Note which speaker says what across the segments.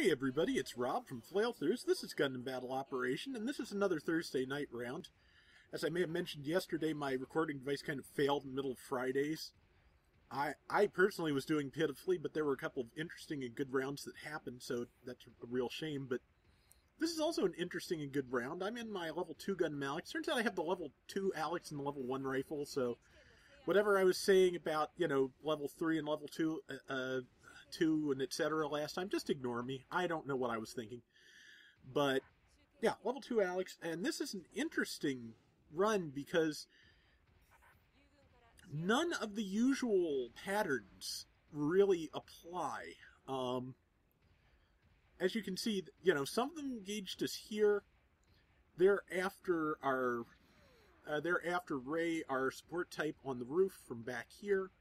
Speaker 1: Hey everybody, it's Rob from Flailthroughs. This is Gundam Battle Operation, and this is another Thursday night round. As I may have mentioned yesterday, my recording device kind of failed in the middle of Fridays. I personally was doing pitifully, but there were a couple of interesting and good rounds that happened, so that's a real shame. But this is also an interesting and good round. I'm in my level 2 Gundam Alex. Turns out I have the level 2 Alex and the level 1 rifle, so whatever I was saying about, level 3 and level 2, 2 and etc. last time, just ignore me. I don't know what I was thinking. But, yeah, level 2 Alex, and this is an interesting run because none of the usual patterns really apply. As you can see, some of them engaged us here. They're after Rei, our support type on the roof from back here.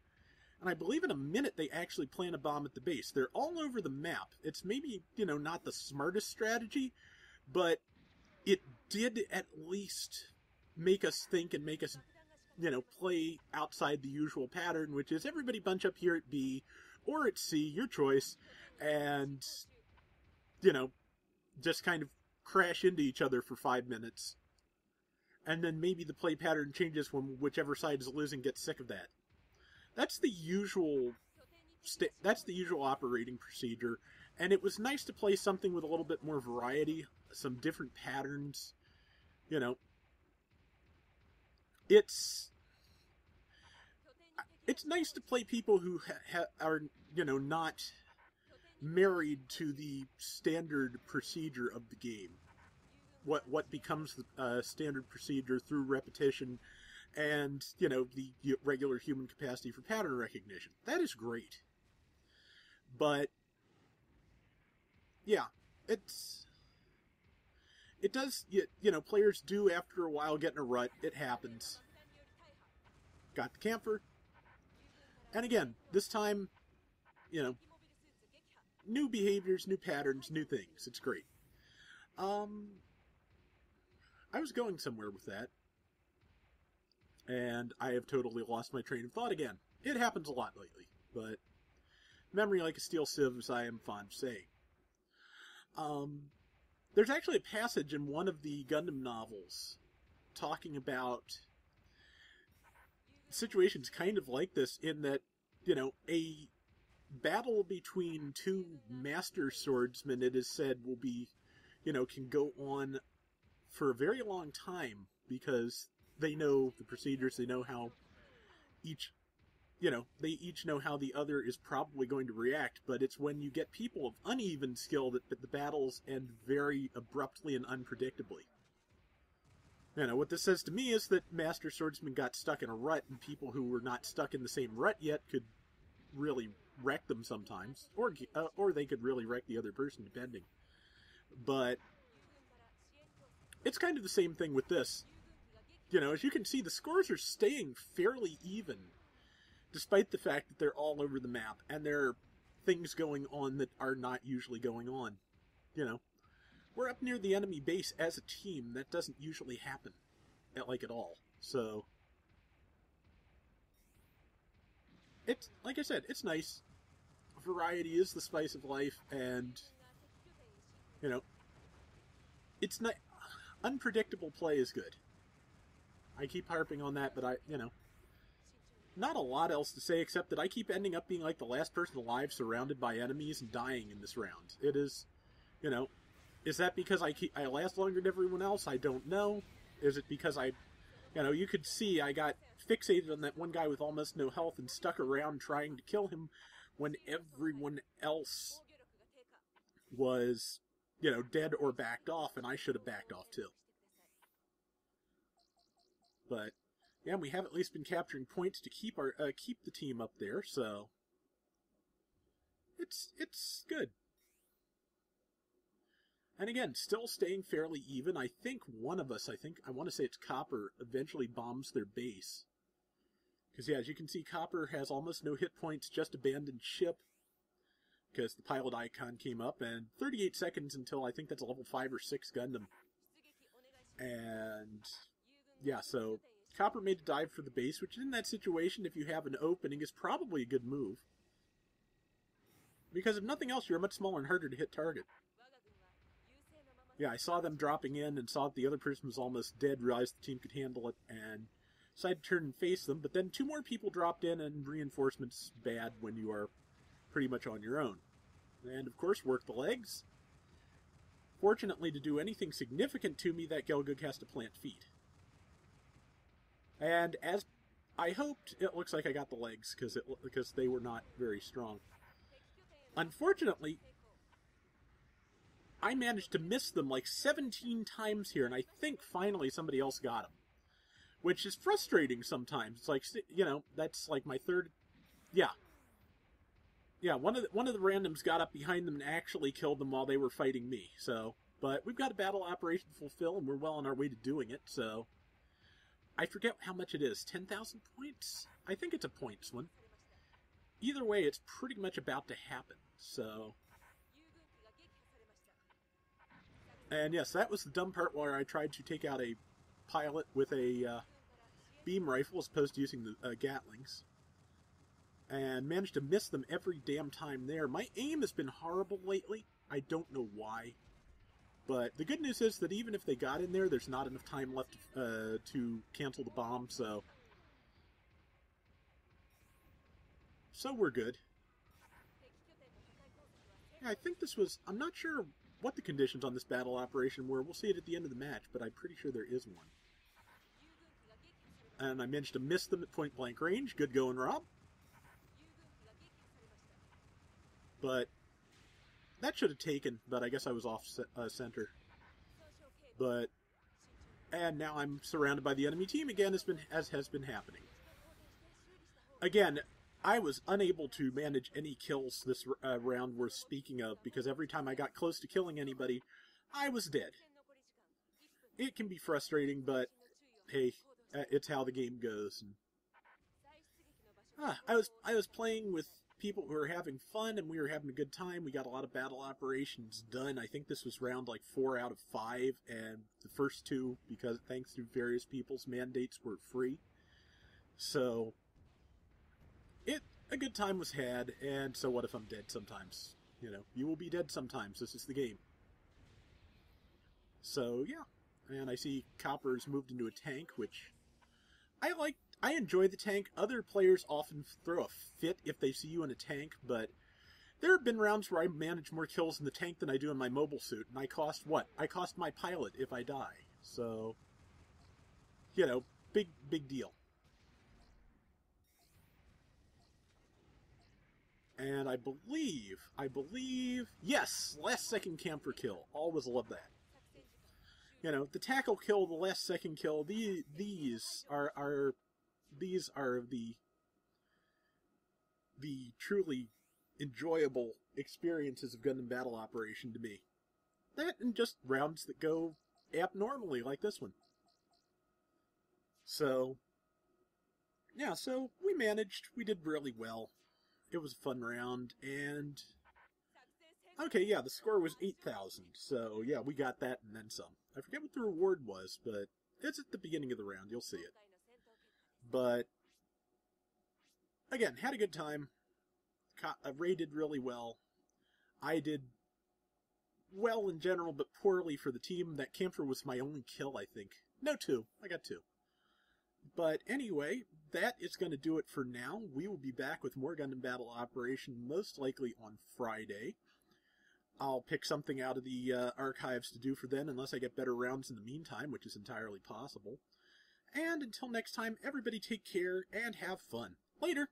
Speaker 1: And I believe in a minute they actually plant a bomb at the base. They're all over the map. It's maybe, not the smartest strategy, but it did at least make us think and make us, play outside the usual pattern, which is everybody bunch up here at B or at C, your choice, and, just kind of crash into each other for 5 minutes. And then maybe the play pattern changes when whichever side is losing gets sick of that. That's the usual operating procedure, and it was nice to play something with a little bit more variety, some different patterns. It's nice to play people who are not married to the standard procedure of the game. What becomes the standard procedure through repetition and, the regular human capacity for pattern recognition. That is great. But, yeah, it does, players do after a while get in a rut. It happens. Got the camphor. And again, this time, new behaviors, new patterns, new things. It's great. I was going somewhere with that. And I have totally lost my train of thought again. It happens a lot lately, but memory like a steel sieve, as I am fond of saying. There's actually a passage in one of the Gundam novels talking about situations kind of like this, in that, a battle between two master swordsmen, it is said, will be, can go on for a very long time because they know the procedures, they know how they each know how the other is probably going to react, but it's when you get people of uneven skill that the battles end very abruptly and unpredictably. What this says to me is that Master Swordsmen got stuck in a rut, and people who were not stuck in the same rut yet could really wreck them sometimes, or they could really wreck the other person, depending. But it's kind of the same thing with this. As you can see, the scores are staying fairly even, despite the fact that they're all over the map, and there are things going on that are not usually going on. We're up near the enemy base as a team. That doesn't usually happen, at all. So, it's, like I said, it's nice. Variety is the spice of life, and, it's not... Unpredictable play is good. I keep harping on that, but not a lot else to say except that I keep ending up being like the last person alive surrounded by enemies and dying in this round. It is, is that because I last longer than everyone else? I don't know. Is it because you could see I got fixated on that one guy with almost no health and stuck around trying to kill him when everyone else was, dead or backed off, and I should have backed off too. But, yeah, we have at least been capturing points to keep the team up there, so it's good. And again, still staying fairly even. I think one of us, I want to say it's Copper, eventually bombs their base. Because, yeah, as you can see, Copper has almost no hit points, just abandoned ship, because the pilot icon came up, and 38 seconds until I think that's a level 5 or 6 Gundam. And yeah, so Copper made a dive for the base, which in that situation, if you have an opening, is probably a good move. Because if nothing else, you're a much smaller and harder to hit target. Yeah, I saw them dropping in and saw that the other person was almost dead, realized the team could handle it, and decided to turn and face them. But then 2 more people dropped in, and reinforcements bad when you are pretty much on your own. And, of course, work the legs. Fortunately, to do anything significant to me, that Gelgug has to plant feet. And as I hoped, it looks like I got the legs, because they were not very strong. Unfortunately, I managed to miss them like 17 times here, and I think finally somebody else got them. Which is frustrating sometimes. It's like, you know, that's like my third... Yeah. Yeah, one of the randoms got up behind them and actually killed them while they were fighting me. So, but we've got a battle operation to fulfill, and we're well on our way to doing it, so... I forget how much it is. 10,000 points? I think it's a points one. Either way, it's pretty much about to happen, so... And yes, that was the dumb part where I tried to take out a pilot with a beam rifle as opposed to using the Gatlings. And managed to miss them every damn time there. My aim has been horrible lately. I don't know why. But the good news is that even if they got in there, there's not enough time left to cancel the bomb, so... So we're good. Yeah, I think this was... I'm not sure what the conditions on this battle operation were. We'll see it at the end of the match, but I'm pretty sure there is one. And I managed to miss them at point-blank range. Good going, Rob. But that should have taken, but I guess I was off center. But, and now I'm surrounded by the enemy team again, as has been happening. Again, I was unable to manage any kills this round worth speaking of, because every time I got close to killing anybody, I was dead. It can be frustrating, but hey, it's how the game goes. And, I was playing with people who were having fun, and we were having a good time. We got a lot of battle operations done. I think this was round like 4 out of 5, and the first 2, because thanks to various people's mandates, were free. So, a good time was had, and so what if I'm dead sometimes? You know, you will be dead sometimes. This is the game. So, yeah. And I see Copper's moved into a tank, which I enjoy the tank. Other players often throw a fit if they see you in a tank, but there have been rounds where I manage more kills in the tank than I do in my mobile suit, and I cost what? I cost my pilot if I die. So, you know, big deal. And I believe, yes, last second camper kill. Always love that. You know, the tackle kill, the last second kill, these are the truly enjoyable experiences of Gundam Battle Operation to me. That and just rounds that go abnormally like this one. So, yeah, so we managed. We did really well. It was a fun round, and... Okay, yeah, the score was 8,000, so yeah, we got that and then some. I forget what the reward was, but it's at the beginning of the round, you'll see it. But, again, had a good time. Rei did really well. I did well in general, but poorly for the team. That camper was my only kill, I think. No, 2. I got 2. But anyway, that is going to do it for now. We will be back with more Gundam Battle Operation, most likely on Friday. I'll pick something out of the archives to do for then, unless I get better rounds in the meantime, which is entirely possible. And until next time, everybody take care and have fun. Later!